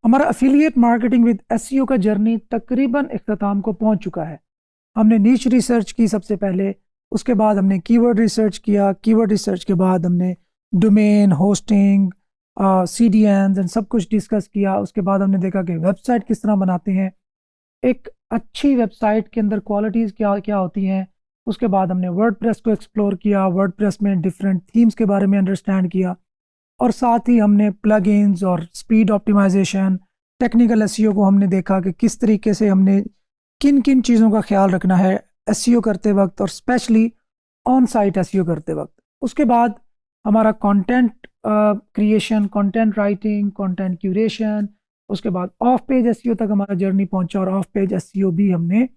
हमारा affiliate marketing with SEO का journey तकरीबन इख्तिताम को पहुंच चुका है। हमने नीच रिसर्च की सबसे पहले, उसके बाद हमने कीवर्ड रिसर्च किया, कीवर्ड रिसर्च के बाद हमने डोमेन, होस्टिंग, सीडीएन्स एंड सब कुछ डिस्कस किया। उसके बाद हमने देखा कि वेबसाइट किस तरह बनाते हैं, एक अच्छी वेबसाइट के अंदर क्वालिटीज़ क्या क्या होती हैं। उसके बाद हमने वर्डप्रेस को एक्सप्लोर किया, वर्डप्रेस में डिफरेंट थीम्स के बारे में अंडरस्टैंड किया, और साथ ही हमने प्लगइन्स और स्पीड ऑप्टिमाइजेशन, टेक्निकल एसईओ को हमने देखा कि किस तरीके से हमने किन किन चीज़ों का ख्याल रखना है एसईओ करते वक्त, और स्पेशली ऑन साइट एसईओ करते वक्त। उसके बाद हमारा content creation, content writing, content curation, उसके बाद ऑफ पेज एसईओ तक हमारा जर्नी पहुंचा, और ऑफ पेज एसईओ भी हमने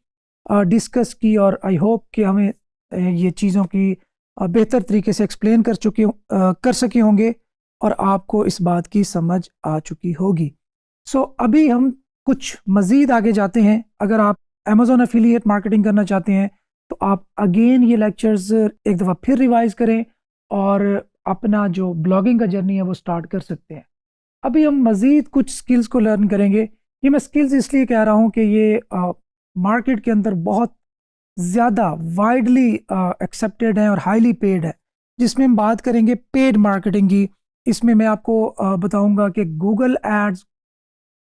डिस्कस की। और आई होप कि हमें ये चीज़ों की बेहतर तरीके से एक्सप्लेन कर सके होंगे और आपको इस बात की समझ आ चुकी होगी। सो अभी हम कुछ मज़ीद आगे जाते हैं। अगर आप अमेज़ॉन एफिलिएट मार्केटिंग करना चाहते हैं तो आप अगेन ये लेक्चर्स एक दफ़ा फिर रिवाइज करें और अपना जो ब्लॉगिंग का जर्नी है वो स्टार्ट कर सकते हैं। अभी हम मज़ीद कुछ स्किल्स को लर्न करेंगे। ये मैं स्किल्स इसलिए कह रहा हूँ कि ये मार्केट के अंदर बहुत ज़्यादा वाइडली एक्सेप्टेड है और हाईली पेड है। जिसमें हम बात करेंगे पेड मार्केटिंग की। इसमें मैं आपको बताऊंगा कि गूगल एड्स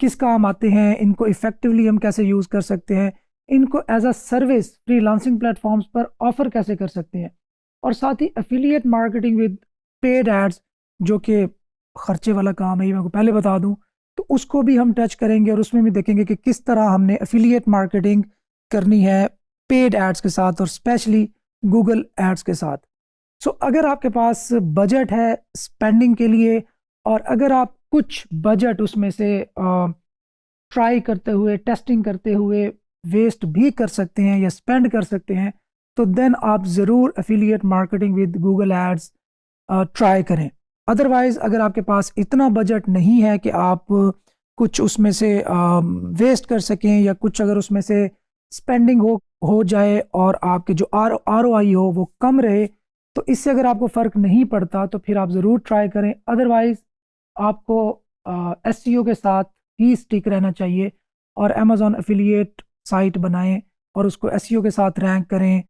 किस काम आते हैं, इनको इफ़ेक्टिवली हम कैसे यूज़ कर सकते हैं, इनको as a service freelancing platforms पर ऑफ़र कैसे कर सकते हैं, और साथ ही affiliate marketing with paid ads जो कि ख़र्चे वाला काम है, ये मैं पहले बता दूं, तो उसको भी हम टच करेंगे और उसमें भी देखेंगे कि किस तरह हमने एफिलिएट मार्केटिंग करनी है पेड एड्स के साथ और स्पेशली गूगल एड्स के साथ। सो अगर आपके पास बजट है स्पेंडिंग के लिए, और अगर आप कुछ बजट उसमें से ट्राई करते हुए, टेस्टिंग करते हुए वेस्ट भी कर सकते हैं या स्पेंड कर सकते हैं, तो देन आप ज़रूर affiliate marketing with Google ads try करें। अदरवाइज़ अगर आपके पास इतना बजट नहीं है कि आप कुछ उसमें से वेस्ट कर सकें, या कुछ अगर उसमें से स्पेंडिंग हो जाए और आपके जो ROI हो वो कम रहे, तो इससे अगर आपको फ़र्क नहीं पड़ता तो फिर आप ज़रूर ट्राई करें। अदरवाइज़ आपको एसईओ के साथ ही स्टिक रहना चाहिए और अमेज़ॉन एफिलिएट साइट बनाएं और उसको एसईओ के साथ रैंक करें,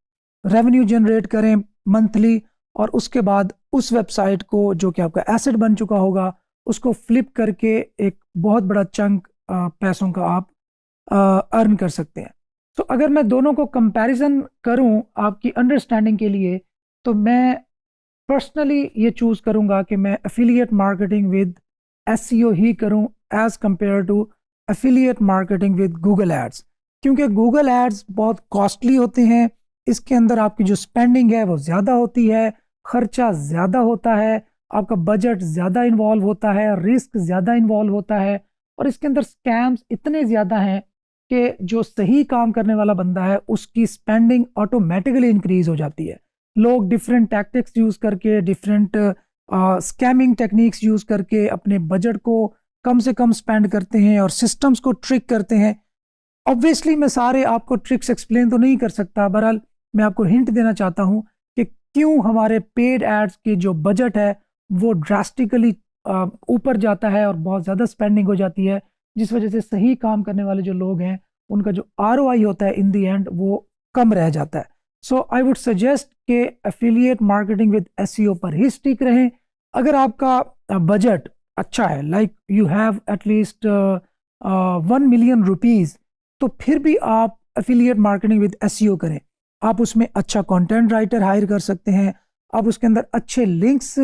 रेवेन्यू जनरेट करें मंथली, और उसके बाद उस वेबसाइट को जो कि आपका एसेट बन चुका होगा उसको फ्लिप करके एक बहुत बड़ा चंक पैसों का आप अर्न कर सकते हैं। तो अगर मैं दोनों को कंपैरिजन करूं आपकी अंडरस्टैंडिंग के लिए, तो मैं पर्सनली ये चूज़ करूंगा कि मैं एफिलिएट मार्केटिंग विद एसईओ ही करूं as compare to affiliate marketing with Google ads, क्योंकि गूगल एड्स बहुत कॉस्टली होते हैं। इसके अंदर आपकी जो स्पेंडिंग है वो ज़्यादा होती है, ख़र्चा ज़्यादा होता है, आपका बजट ज़्यादा इन्वॉल्व होता है, रिस्क ज़्यादा इन्वॉल्व होता है, और इसके अंदर स्कैम्स इतने ज़्यादा हैं कि जो सही काम करने वाला बंदा है उसकी स्पेंडिंग ऑटोमेटिकली इंक्रीज हो जाती है। लोग डिफरेंट टैक्टिक्स यूज़ करके, डिफरेंट स्कैमिंग टेक्निक्स यूज़ करके अपने बजट को कम से कम स्पेंड करते हैं और सिस्टम्स को ट्रिक करते हैं। ऑब्वियसली मैं सारे आपको ट्रिक्स एक्सप्लेन तो नहीं कर सकता, बहरहाल मैं आपको हिंट देना चाहता हूं कि क्यों हमारे पेड एड्स की जो बजट है वो ड्रास्टिकली ऊपर जाता है और बहुत ज़्यादा स्पेंडिंग हो जाती है, जिस वजह से सही काम करने वाले जो लोग हैं उनका जो ROI होता है इन दी एंड वो कम रह जाता है। सो आई वुड सजेस्ट कि एफिलिएट मार्केटिंग विद एसईओ पर ही स्टिक रहें। अगर आपका बजट अच्छा है, like you have at least 1 million rupees, तो फिर भी आप एफिलिएट मार्केटिंग विद एसईओ करें। आप उसमें अच्छा कंटेंट राइटर हायर कर सकते हैं, आप उसके अंदर अच्छे लिंक्स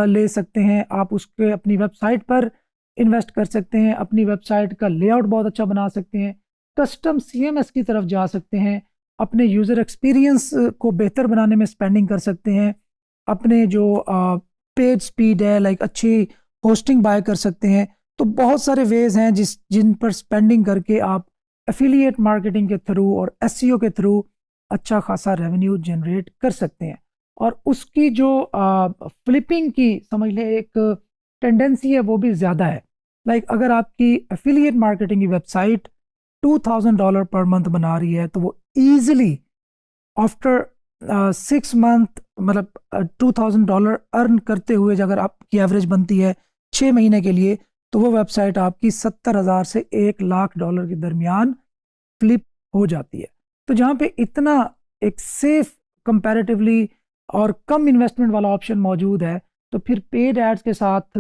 ले सकते हैं, आप उसके अपनी वेबसाइट पर इन्वेस्ट कर सकते हैं, अपनी वेबसाइट का लेआउट बहुत अच्छा बना सकते हैं, कस्टम CMS की तरफ जा सकते हैं, अपने यूज़र एक्सपीरियंस को बेहतर बनाने में स्पेंडिंग कर सकते हैं, अपने जो पेज स्पीड है, लाइक अच्छी होस्टिंग बाय कर सकते हैं। तो बहुत सारे वेज हैं जिन पर स्पेंडिंग करके आप एफिलिएट मार्केटिंग के थ्रू और एसईओ के थ्रू अच्छा खासा रेवेन्यू जनरेट कर सकते हैं। और उसकी जो फ्लिपिंग की समझ लें एक टेंडेंसी है वो भी ज़्यादा है। लाइक अगर आपकी एफिलिएट मार्केटिंग की वेबसाइट $2000 पर मंथ बना रही है तो वो ईजिली आफ्टर 6 मंथ मतलब $2000 अर्न करते हुए अगर आपकी एवरेज बनती है 6 महीने के लिए, तो वो वेबसाइट आपकी 70,000 से $1,00,000 के दरमियान फ्लिप हो जाती है। तो जहाँ पे इतना एक सेफ कंपैरेटिवली और कम इन्वेस्टमेंट वाला ऑप्शन मौजूद है, तो फिर पेड एड्स के साथ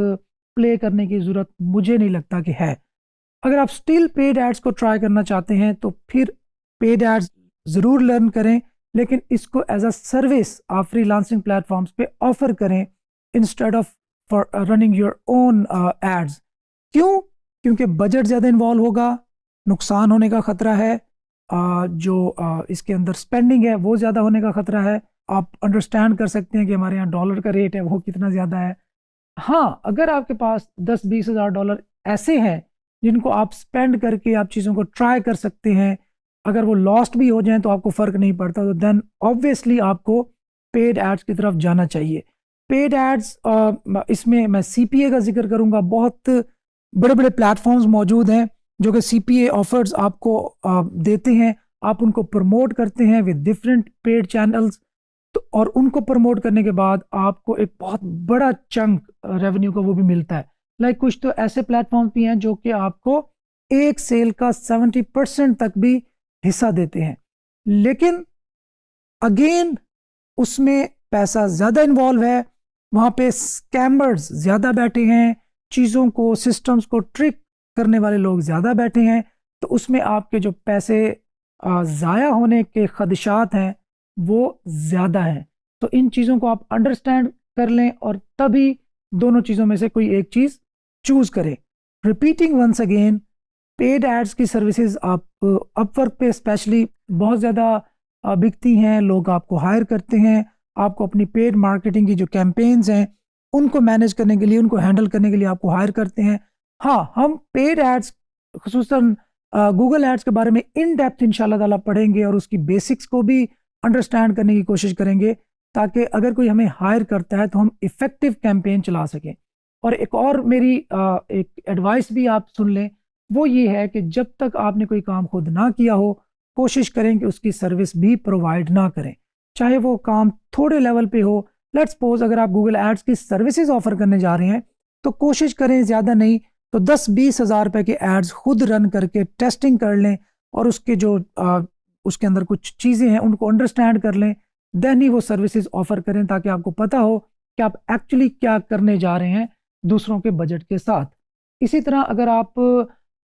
प्ले करने की ज़रूरत मुझे नहीं लगता कि है। अगर आप स्टिल पेड एड्स को ट्राई करना चाहते हैं तो फिर पेड एड्स ज़रूर लर्न करें, लेकिन इसको एज अ सर्विस आप फ्रीलांसिंग प्लेटफॉर्म्स पे ऑफर करें instead of for running your own ads. क्यों? क्योंकि बजट ज़्यादा इन्वॉल्व होगा, नुकसान होने का ख़तरा है, इसके अंदर स्पेंडिंग है वो ज़्यादा होने का ख़तरा है। आप अंडरस्टैंड कर सकते हैं कि हमारे यहाँ डॉलर का रेट है वो कितना ज़्यादा है। हाँ, अगर आपके पास 10-20 हज़ार डॉलर ऐसे हैं जिनको आप स्पेंड करके आप चीज़ों को ट्राई कर सकते हैं, अगर वो लॉस्ट भी हो जाएं तो आपको फ़र्क नहीं पड़ता, तो देन ऑब्वियसली आपको पेड एड्स की तरफ जाना चाहिए। पेड एड्स इसमें मैं सीपीए का जिक्र करूंगा। बहुत बड़े बड़े प्लेटफॉर्म्स मौजूद हैं जो कि सीपीए ऑफर्स आपको देते हैं। आप उनको प्रमोट करते हैं विद डिफरेंट पेड चैनल्स, तो और उनको प्रमोट करने के बाद आपको एक बहुत बड़ा चंक रेवेन्यू का वो भी मिलता है। लाइक कुछ तो ऐसे प्लेटफॉर्म भी हैं जो कि आपको एक सेल का 70% तक भी हिस्सा देते हैं, लेकिन अगेन उसमें पैसा ज़्यादा इन्वॉल्व है, वहाँ पे स्कैमर्स ज़्यादा बैठे हैं, चीज़ों को सिस्टम्स को ट्रिक करने वाले लोग ज़्यादा बैठे हैं, तो उसमें आपके जो पैसे ज़ाया होने के खदशात हैं वो ज़्यादा हैं। तो इन चीज़ों को आप अंडरस्टैंड कर लें और तभी दोनों चीज़ों में से कोई एक चीज़ चूज़ करें। Repeating once again, paid ads की सर्विसेज आप अपवर्क पे स्पेशली बहुत ज़्यादा बिकती हैं, लोग आपको हायर करते हैं, आपको अपनी पेड मार्केटिंग की जो कैंपेन्स हैं उनको मैनेज करने के लिए, उनको हैंडल करने के लिए आपको हायर करते हैं। हाँ, हम पेड एड्स खुसूसन गूगल एड्स के बारे में इन डेप्थ इंशाल्लाह ताला पढ़ेंगे और उसकी बेसिक्स को भी अंडरस्टैंड करने की कोशिश करेंगे, ताकि अगर कोई हमें हायर करता है तो हम इफ़ेक्टिव कैंपेन चला सकें। और एक और मेरी एक एडवाइस भी आप सुन लें, वो ये है कि जब तक आपने कोई काम खुद ना किया हो, कोशिश करें कि उसकी सर्विस भी प्रोवाइड ना करें, चाहे वो काम थोड़े लेवल पे हो। लेट्स सपोज अगर आप गूगल एड्स की सर्विसेज ऑफर करने जा रहे हैं तो कोशिश करें ज़्यादा नहीं तो 10-20 हज़ार रुपए के एड्स खुद रन करके टेस्टिंग कर लें और उसके जो उसके अंदर कुछ चीज़ें हैं उनको अंडरस्टैंड कर लें, देन ही वो सर्विसेज ऑफर करें, ताकि आपको पता हो कि आप एक्चुअली क्या करने जा रहे हैं दूसरों के बजट के साथ। इसी तरह अगर आप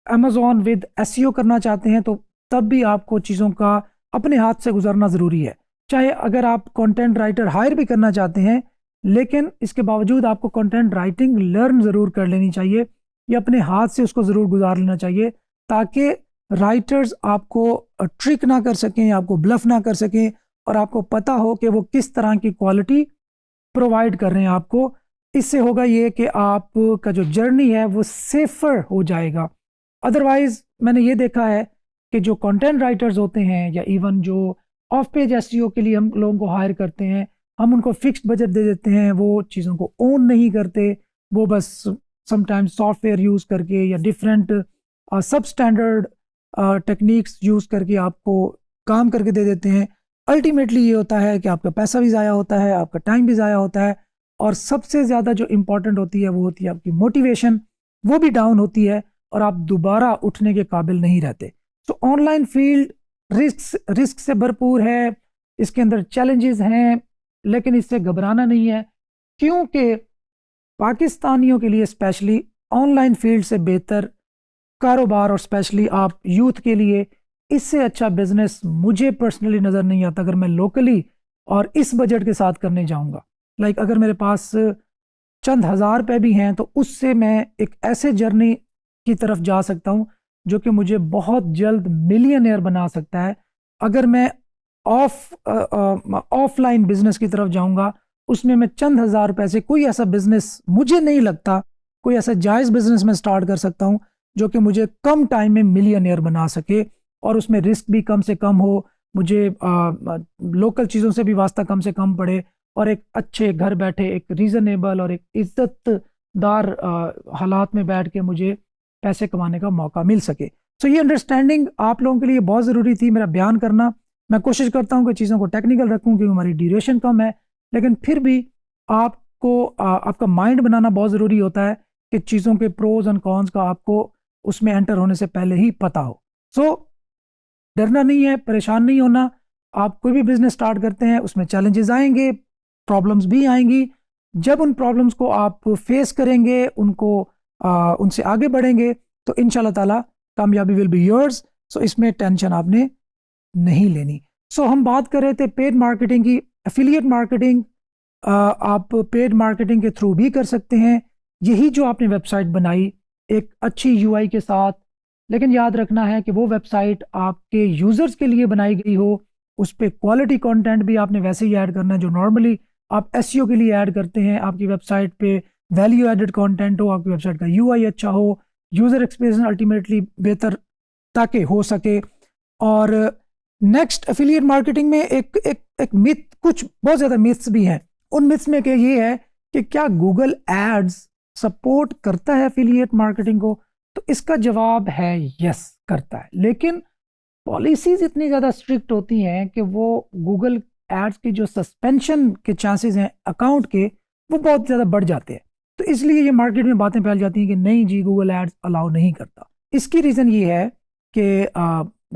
अमेज़ॉन विद एसईओ करना चाहते हैं तो तब भी आपको चीज़ों का अपने हाथ से गुजरना ज़रूरी है। चाहे अगर आप कंटेंट राइटर हायर भी करना चाहते हैं, लेकिन इसके बावजूद आपको कंटेंट राइटिंग लर्न ज़रूर कर लेनी चाहिए या अपने हाथ से उसको ज़रूर गुजार लेना चाहिए, ताकि राइटर्स आपको ट्रिक ना कर सकें, आपको ब्लफ ना कर सकें और आपको पता हो कि वो किस तरह की क्वालिटी प्रोवाइड कर रहे हैं आपको। इससे होगा ये कि आपका जो जर्नी है वो सेफर हो जाएगा। अदरवाइज मैंने ये देखा है कि जो कंटेंट राइटर्स होते हैं या इवन जो ऑफ पेज एसईओ के लिए हम लोगों को हायर करते हैं, हम उनको फिक्स्ड बजट दे देते हैं, वो चीज़ों को ओन नहीं करते, वो बस समटाइम्स सॉफ्टवेयर यूज़ करके या डिफरेंट सब स्टैंडर्ड टेक्निक्स यूज़ करके आपको काम करके दे देते हैं। अल्टीमेटली ये होता है कि आपका पैसा भी ज़ाया होता है, आपका टाइम भी ज़ाया होता है, और सबसे ज़्यादा जो इम्पॉर्टेंट होती है वो होती है आपकी मोटिवेशन, वो भी डाउन होती है और आप दोबारा उठने के काबिल नहीं रहते। तो ऑनलाइन फील्ड रिस्क से भरपूर है, इसके अंदर चैलेंजेस हैं, लेकिन इससे घबराना नहीं है, क्योंकि पाकिस्तानियों के लिए स्पेशली ऑनलाइन फील्ड से बेहतर कारोबार और स्पेशली आप यूथ के लिए इससे अच्छा बिजनेस मुझे पर्सनली नज़र नहीं आता अगर मैं लोकली और इस बजट के साथ करने जाऊंगा। लाइक अगर मेरे पास चंद हज़ार रुपए भी हैं तो उससे मैं एक ऐसे जर्नी की तरफ जा सकता हूं जो कि मुझे बहुत जल्द मिलियनेयर बना सकता है। अगर मैं ऑफलाइन बिजनेस की तरफ जाऊंगा, उसमें मैं चंद हज़ार रुपए से कोई ऐसा बिजनेस मुझे नहीं लगता, कोई ऐसा जायज़ बिजनेस मैं स्टार्ट कर सकता हूं जो कि मुझे कम टाइम में मिलियनेयर बना सके और उसमें रिस्क भी कम से कम हो, मुझे लोकल चीज़ों से भी वास्ता कम से कम पड़े और एक अच्छे घर बैठे एक रीज़नेबल और एक इज्जतदार हालात में बैठ के मुझे पैसे कमाने का मौका मिल सके। सो ये अंडरस्टैंडिंग आप लोगों के लिए बहुत ज़रूरी थी मेरा बयान करना। मैं कोशिश करता हूँ कि चीज़ों को टेक्निकल रखूँ क्योंकि हमारी ड्यूरेशन कम है, लेकिन फिर भी आपको आपका माइंड बनाना बहुत ज़रूरी होता है कि चीज़ों के प्रोज एंड कॉन्स का आपको उसमें एंटर होने से पहले ही पता हो। सो डरना नहीं है, परेशान नहीं होना। आप कोई भी बिजनेस स्टार्ट करते हैं उसमें चैलेंजेस आएंगे, प्रॉब्लम्स भी आएंगी। जब उन प्रॉब्लम्स को आप फेस करेंगे, उनसे आगे बढ़ेंगे तो इंशाल्लाह ताला कामयाबी विल बी योर्स। सो इसमें टेंशन आपने नहीं लेनी। सो हम बात कर रहे थे पेड मार्केटिंग की। एफिलिएट मार्केटिंग आप पेड मार्केटिंग के थ्रू भी कर सकते हैं। यही जो आपने वेबसाइट बनाई एक अच्छी यूआई के साथ, लेकिन याद रखना है कि वो वेबसाइट आपके यूज़र्स के लिए बनाई गई हो। उस पर क्वालिटी कंटेंट भी आपने वैसे ही ऐड करना है जो नॉर्मली आप एसईओ के लिए ऐड करते हैं। आपकी वेबसाइट पे वैल्यू एडेड कंटेंट हो, आपकी वेबसाइट का यूआई अच्छा हो, यूज़र एक्सपीरियंस अल्टीमेटली बेहतर ताकि हो सके। और नेक्स्ट एफिलिएट मार्केटिंग में एक मिथ, कुछ बहुत ज़्यादा मिथ्स भी हैं। उन मिथ्स में क्या ये है कि क्या गूगल एड्स सपोर्ट करता है एफिलिएट मार्केटिंग को? तो इसका जवाब है यस, करता है, लेकिन पॉलिसीज इतनी ज़्यादा स्ट्रिक्ट होती हैं कि वो गूगल एड्स के जो सस्पेंशन के चांसेस हैं अकाउंट के, वो बहुत ज़्यादा बढ़ जाते हैं। तो इसलिए ये मार्केट में बातें फैल जाती हैं कि नहीं जी गूगल एड्स अलाउ नहीं करता। इसकी रीज़न ये है कि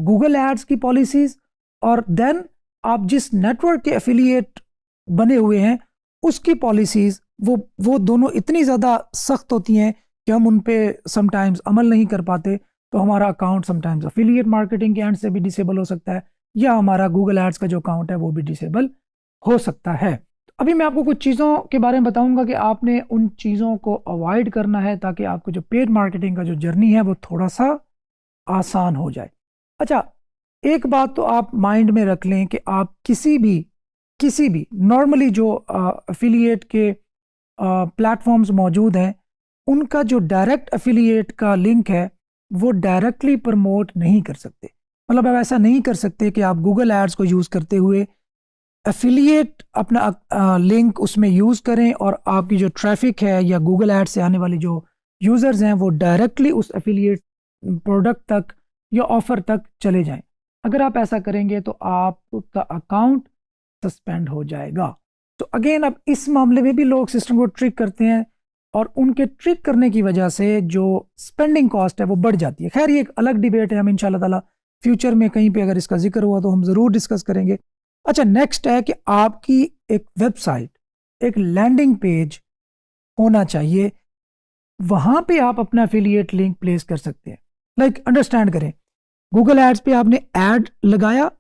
गूगल एड्स की पॉलिसीज़ और देन आप जिस नेटवर्क के एफिलिएट बने हुए हैं उसकी पॉलिसीज़, वो दोनों इतनी ज़्यादा सख्त होती हैं कि हम उन पे समटाइम्स अमल नहीं कर पाते। तो हमारा अकाउंट समटाइम्स एफिलिएट मार्केटिंग के एंड से भी डिसेबल हो सकता है, या हमारा गूगल एड्स का जो अकाउंट है वो भी डिसेबल हो सकता है। अभी मैं आपको कुछ चीज़ों के बारे में बताऊंगा कि आपने उन चीज़ों को अवॉइड करना है ताकि आपको जो पेड मार्केटिंग का जो जर्नी है वो थोड़ा सा आसान हो जाए। अच्छा, एक बात तो आप माइंड में रख लें कि आप किसी भी नॉर्मली जो एफिलिएट के प्लेटफॉर्म्स मौजूद हैं उनका जो डायरेक्ट एफिलिएट का लिंक है वो डायरेक्टली प्रमोट नहीं कर सकते। मतलब आप ऐसा नहीं कर सकते कि आप गूगल एड्स को यूज़ करते हुए एफिलिएट अपना लिंक उसमें यूज़ करें और आपकी जो ट्रैफिक है या गूगल एड्स से आने वाली जो यूज़र्स हैं वो डायरेक्टली उस एफिलिएट प्रोडक्ट तक या ऑफ़र तक चले जाएं। अगर आप ऐसा करेंगे तो आपका अकाउंट सस्पेंड हो जाएगा। तो अगेन अब इस मामले में भी लोग सिस्टम को ट्रिक करते हैं और उनके ट्रिक करने की वजह से जो स्पेंडिंग कॉस्ट है वो बढ़ जाती है। खैर ये एक अलग डिबेट है, हम इंशाल्लाह ताला फ्यूचर में कहीं पे अगर इसका जिक्र हुआ तो हम ज़रूर डिस्कस करेंगे। अच्छा, नेक्स्ट है कि आपकी एक वेबसाइट, एक लैंडिंग पेज होना चाहिए, वहाँ पे आप अपना एफिलिएट लिंक प्लेस कर सकते हैं। लाइक अंडरस्टैंड करें, गूगल एड्स पे आपने ऐड लगाया,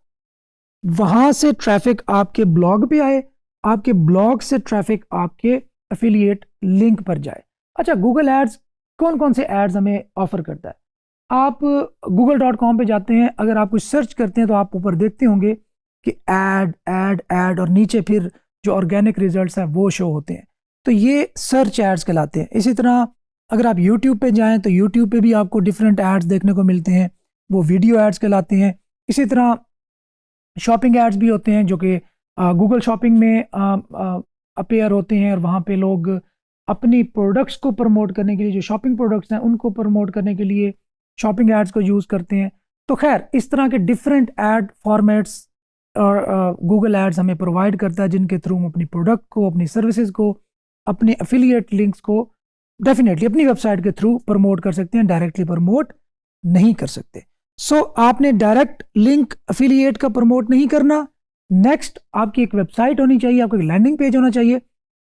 वहाँ से ट्रैफिक आपके ब्लॉग पे आए, आपके ब्लॉग से ट्रैफिक आपके एफिलिएट लिंक पर जाए। अच्छा, गूगल एड्स कौन कौन से एड्स हमें ऑफर करता है? आप google.com पे जाते हैं, अगर आप कुछ सर्च करते हैं तो आप ऊपर देखते होंगे कि ऐड ऐड ऐड और नीचे फिर जो ऑर्गेनिक रिजल्ट्स हैं वो शो होते हैं। तो ये सर्च एड्स कहलाते हैं। इसी तरह अगर आप यूट्यूब पे जाएं तो यूट्यूब पे भी आपको डिफरेंट एड्स देखने को मिलते हैं, वो वीडियो एड्स कहलाते हैं। इसी तरह शॉपिंग एड्स भी होते हैं जो कि गूगल शॉपिंग में अपीयर होते हैं और वहाँ पे लोग अपनी प्रोडक्ट्स को प्रमोट करने के लिए, जो शॉपिंग प्रोडक्ट्स हैं उनको प्रमोट करने के लिए शॉपिंग एड्स को यूज़ करते हैं। तो खैर इस तरह के डिफरेंट एड फॉर्मेट्स और गूगल एड्स हमें प्रोवाइड करता है जिनके थ्रू हम अपनी प्रोडक्ट को, अपनी सर्विसेज को, अपने एफिलिएट लिंक्स को डेफिनेटली अपनी वेबसाइट के थ्रू प्रमोट कर सकते हैं, डायरेक्टली प्रमोट नहीं कर सकते। सो आपने डायरेक्ट लिंक एफिलिएट का प्रमोट नहीं करना। नेक्स्ट, आपकी एक वेबसाइट होनी चाहिए, आपका एक लैंडिंग पेज होना चाहिए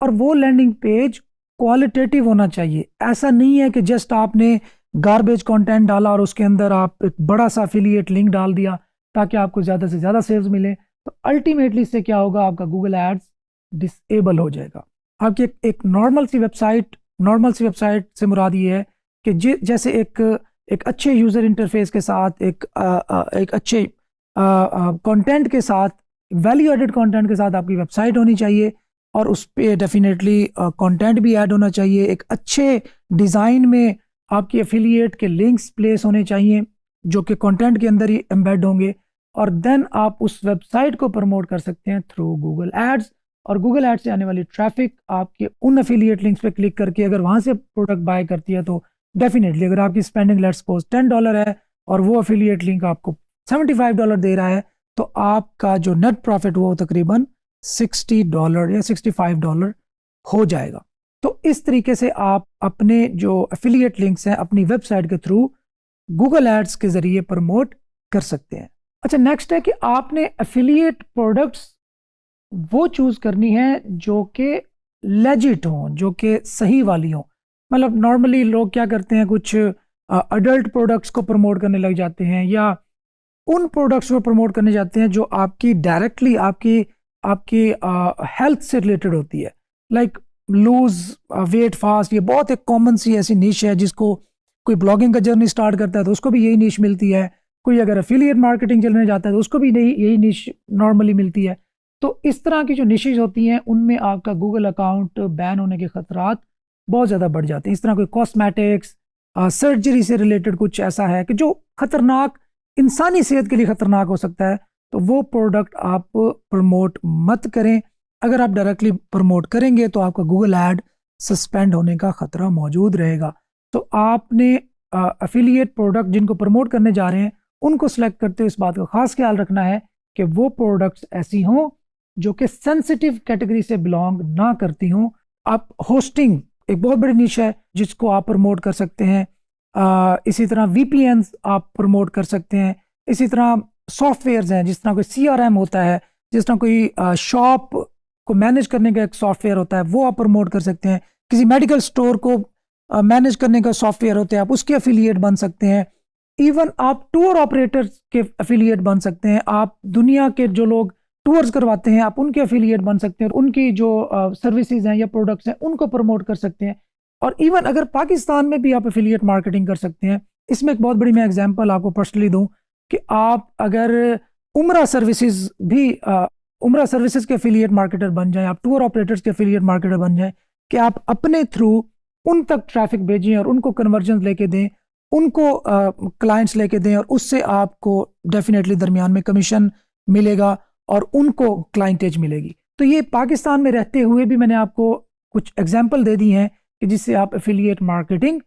और वो लैंडिंग पेज क्वालिटेटिव होना चाहिए। ऐसा नहीं है कि जस्ट आपने गार्बेज कंटेंट डाला और उसके अंदर आप एक बड़ा सा एफिलिएट लिंक डाल दिया ताकि आपको ज़्यादा से ज़्यादा सेल्स मिले। तो अल्टीमेटली इससे क्या होगा, आपका गूगल एड्स डिसेबल हो जाएगा। आपकी एक नॉर्मल सी वेबसाइट से मुराद ये है कि जैसे एक अच्छे यूज़र इंटरफेस के साथ, एक अच्छे कंटेंट के साथ, वैल्यू एडेड कंटेंट के साथ आपकी वेबसाइट होनी चाहिए और उस पर डेफिनेटली कंटेंट भी ऐड होना चाहिए। एक अच्छे डिज़ाइन में आपकी एफिलिएट के लिंक्स प्लेस होने चाहिए जो कि कंटेंट के अंदर ही एम्बेड होंगे और देन आप उस वेबसाइट को प्रमोट कर सकते हैं थ्रू गूगल एड्स। और गूगल एड्स से आने वाली ट्रैफिक आपके उन एफिलिएट लिंक्स पे क्लिक करके अगर वहां से प्रोडक्ट बाय करती है तो डेफिनेटली, अगर आपकी स्पेंडिंग लेट्स सपोज $10 है और वो एफिलिएट लिंक आपको $75 दे रहा है, तो आपका जो नेट प्रॉफिट वो तकरीबन $60 या $65 हो जाएगा। तो इस तरीके से आप अपने जो एफिलिएट लिंक्स हैं अपनी वेबसाइट के थ्रू गूगल एड्स के जरिए प्रमोट कर सकते हैं। अच्छा, नेक्स्ट है कि आपने एफिलिएट प्रोडक्ट्स वो चूज करनी है जो कि लेजिट हों, जो कि सही वाली हों। मतलब नॉर्मली लोग क्या करते हैं, कुछ अडल्ट प्रोडक्ट्स को प्रमोट करने लग जाते हैं या उन प्रोडक्ट्स को प्रमोट करने जाते हैं जो आपकी डायरेक्टली आपकी हेल्थ से रिलेटेड होती है, लाइक लूज वेट फास्ट। ये बहुत एक कॉमन सी ऐसी निश है जिसको कोई ब्लॉगिंग का जर्नी स्टार्ट करता है तो उसको भी यही निश मिलती है, कोई अगर एफिलिएट मार्केटिंग चलने जाता है तो उसको भी यही निश नॉर्मली मिलती है। तो इस तरह की जो निशेज होती हैं उनमें आपका गूगल अकाउंट बैन होने के खतरात बहुत ज़्यादा बढ़ जाते हैं। इस तरह कोई कॉस्मेटिक्स, सर्जरी से रिलेटेड कुछ ऐसा है कि जो खतरनाक, इंसानी सेहत के लिए खतरनाक हो सकता है, तो वो प्रोडक्ट आप प्रमोट मत करें। अगर आप डायरेक्टली प्रमोट करेंगे तो आपका गूगल ऐड सस्पेंड होने का खतरा मौजूद रहेगा। तो आपने एफिलिएट प्रोडक्ट जिनको प्रमोट करने जा रहे हैं उनको सिलेक्ट करते हुए इस बात का खास ख्याल रखना है कि वो प्रोडक्ट्स ऐसी हों जो कि सेंसिटिव कैटेगरी से बिलोंग ना करती हों। आप होस्टिंग एक बहुत बड़ी निश है जिसको आप प्रमोट कर सकते हैं। इसी तरह VPNs आप प्रमोट कर सकते हैं। इसी तरह सॉफ्टवेयर्स हैं, जिस तरह कोई CRM होता है, जिस तरह कोई शॉप को मैनेज करने का एक सॉफ्टवेयर होता है, वो आप प्रमोट कर सकते हैं। किसी मेडिकल स्टोर को मैनेज करने का सॉफ्टवेयर होता है, आप उसके एफिलिएट बन सकते हैं। इवन आप टूर ऑपरेटर्स के एफिलिएट बन सकते हैं। आप दुनिया के जो लोग टूर्स करवाते हैं आप उनके एफिलिएट बन सकते हैं और उनकी जो सर्विसेज हैं या प्रोडक्ट्स हैं उनको प्रमोट कर सकते हैं। और इवन अगर पाकिस्तान में भी आप एफिलिएट मार्केटिंग कर सकते हैं। इसमें एक बहुत बड़ी मैं एग्जांपल आपको पर्सनली दूं कि आप अगर उम्रा सर्विसेज के एफिलिएट मार्केटर बन जाएं, आप टूर ऑपरेटर्स के एफिलिएट मार्केटर बन जाएं, कि आप अपने थ्रू उन तक ट्रैफिक भेजें और उनको कन्वर्जन लेके दें, उनको क्लाइंट्स लेके दें और उससे आपको डेफिनेटली दरमियान में कमीशन मिलेगा और उनको क्लाइंटेज मिलेगी। तो ये पाकिस्तान में रहते हुए भी मैंने आपको कुछ एग्जांपल दे दी हैं कि जिससे आप एफिलिएट मार्केटिंग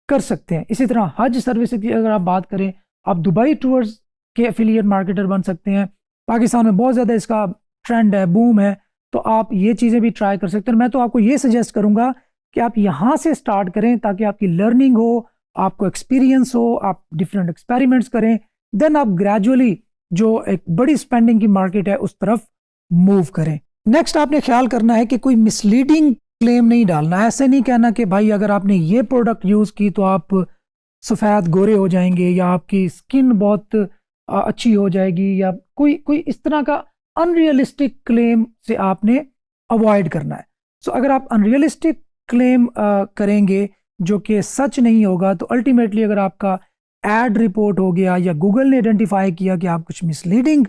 कर सकते हैं। इसी तरह हज सर्विस की अगर आप बात करें, आप दुबई टूर्स के एफिलिएट मार्केटर बन सकते हैं। पाकिस्तान में बहुत ज़्यादा इसका ट्रेंड है, बूम है, तो आप ये चीज़ें भी ट्राई कर सकते हैं। मैं तो आपको ये सजेस्ट करूँगा कि आप यहाँ से स्टार्ट करें ताकि आपकी लर्निंग हो, आपको एक्सपीरियंस हो, आप डिफरेंट एक्सपेरिमेंट्स करें, देन आप ग्रेजुअली जो एक बड़ी स्पेंडिंग की मार्केट है उस तरफ मूव करें। नेक्स्ट आपने ख्याल करना है कि कोई मिसलीडिंग क्लेम नहीं डालना। ऐसे नहीं कहना कि भाई अगर आपने ये प्रोडक्ट यूज़ की तो आप सफ़ेद गोरे हो जाएंगे या आपकी स्किन बहुत अच्छी हो जाएगी, या कोई इस तरह का अनरियलिस्टिक क्लेम से आपने अवॉइड करना है। सो अगर आप अनरियलिस्टिक क्लेम करेंगे जो कि सच नहीं होगा तो अल्टीमेटली अगर आपका एड रिपोर्ट हो गया या गूगल ने आइडेंटिफाई किया कि आप कुछ मिसलीडिंग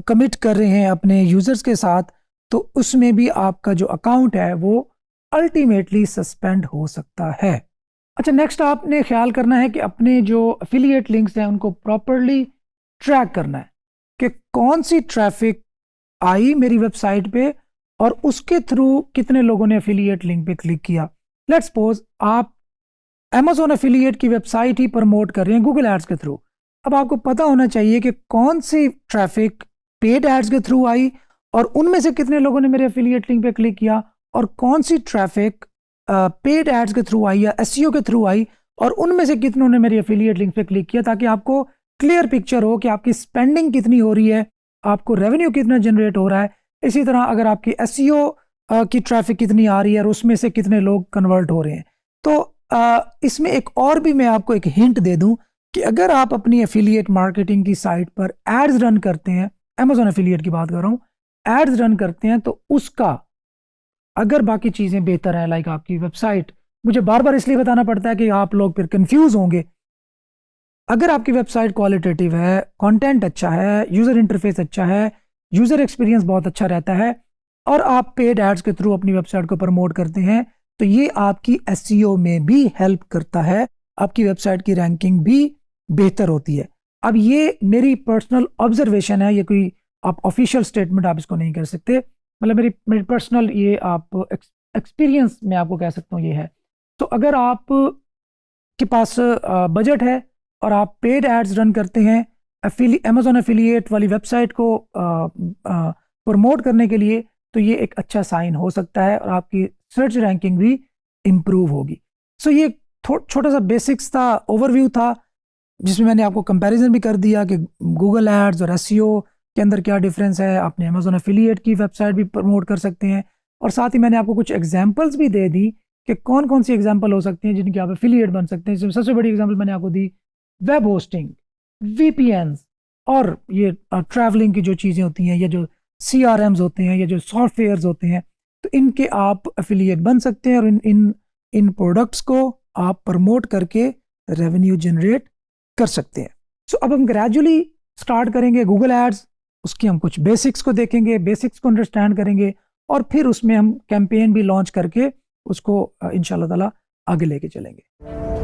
कमिट कर रहे हैं अपने यूजर्स के साथ, तो उसमें भी आपका जो अकाउंट है वो अल्टीमेटली सस्पेंड हो सकता है। अच्छा, नेक्स्ट आपने ख्याल करना है कि अपने जो एफिलिएट लिंक्स हैं उनको प्रॉपरली ट्रैक करना है कि कौन सी ट्रैफिक आई मेरी वेबसाइट पे और उसके थ्रू कितने लोगों ने एफिलिएट लिंक पे क्लिक किया। लेट्स सपोज आप Amazon एफिलिएट की वेबसाइट ही प्रमोट कर रहे हैं गूगल एड्स के थ्रू। अब आपको पता होना चाहिए कि कौन सी ट्रैफिक पेड एड्स के थ्रू आई और उनमें से कितने लोगों ने मेरे एफिलिएट लिंक पे क्लिक किया, और कौन सी ट्रैफिक पेड एड्स के थ्रू आई या SEO के थ्रू आई और उनमें से कितनों ने मेरी एफिलिएट लिंक पे क्लिक किया, ताकि आपको क्लियर पिक्चर हो कि आपकी स्पेंडिंग कितनी हो रही है, आपको रेवेन्यू कितना जनरेट हो रहा है। इसी तरह अगर आपकी SEO की ट्रैफिक कितनी आ रही है और उसमें से कितने लोग कन्वर्ट हो रहे हैं। तो इसमें एक और भी मैं आपको एक हिंट दे दूं कि अगर आप अपनी एफिलिएट मार्केटिंग की साइट पर एड्स रन करते हैं, Amazon एफिलिएट की बात कर रहा हूं, एड्स रन करते हैं, तो उसका अगर बाकी चीज़ें बेहतर हैं लाइक आपकी वेबसाइट, मुझे बार बार इसलिए बताना पड़ता है कि आप लोग फिर कंफ्यूज होंगे। अगर आपकी वेबसाइट क्वालिटेटिव है, कंटेंट अच्छा है, यूज़र इंटरफेस अच्छा है, यूज़र एक्सपीरियंस बहुत अच्छा रहता है और आप पेड एड्स के थ्रू अपनी वेबसाइट को प्रमोट करते हैं, तो ये आपकी SEO में भी हेल्प करता है, आपकी वेबसाइट की रैंकिंग भी बेहतर होती है। अब ये मेरी पर्सनल ऑब्जर्वेशन है, ये कोई आप ऑफिशियल स्टेटमेंट आप इसको नहीं कर सकते, मतलब मेरी मेरी पर्सनल ये आप एक्सपीरियंस मैं आपको कह सकता हूँ ये है। तो अगर आप के पास बजट है और आप पेड एड्स रन करते हैं अमेजोन एफिलिएट वाली वेबसाइट को प्रमोट करने के लिए, तो ये एक अच्छा साइन हो सकता है और आपकी सर्च रैंकिंग भी इम्प्रूव होगी। सो ये छोटा सा बेसिक्स था, ओवरव्यू था, जिसमें मैंने आपको कंपैरिजन भी कर दिया कि गूगल एड्स और एसईओ के अंदर क्या डिफरेंस है। आपने अमेजोन एफिलिएट की वेबसाइट भी प्रमोट कर सकते हैं, और साथ ही मैंने आपको कुछ एग्जांपल्स भी दे दी कि कौन कौन सी एग्जांपल हो सकती हैं जिनकी आप एफिलिएट बन सकते हैं। सबसे बड़ी एग्जांपल मैंने आपको दी वेब होस्टिंग, वीपीएन और ये ट्रैवलिंग की जो चीज़ें होती हैं, या जो सीआरएम्स होते हैं, या जो सॉफ्टवेयर्स होते हैं, तो इनके आप एफिलिएट बन सकते हैं और इन प्रोडक्ट्स को आप प्रमोट करके रेवेन्यू जनरेट कर सकते हैं। सो अब हम ग्रेजुअली स्टार्ट करेंगे गूगल एड्स, उसकी हम कुछ बेसिक्स को देखेंगे, बेसिक्स को अंडरस्टैंड करेंगे, और फिर उसमें हम कैंपेन भी लॉन्च करके उसको इंशाल्लाह ताला आगे लेके चलेंगे।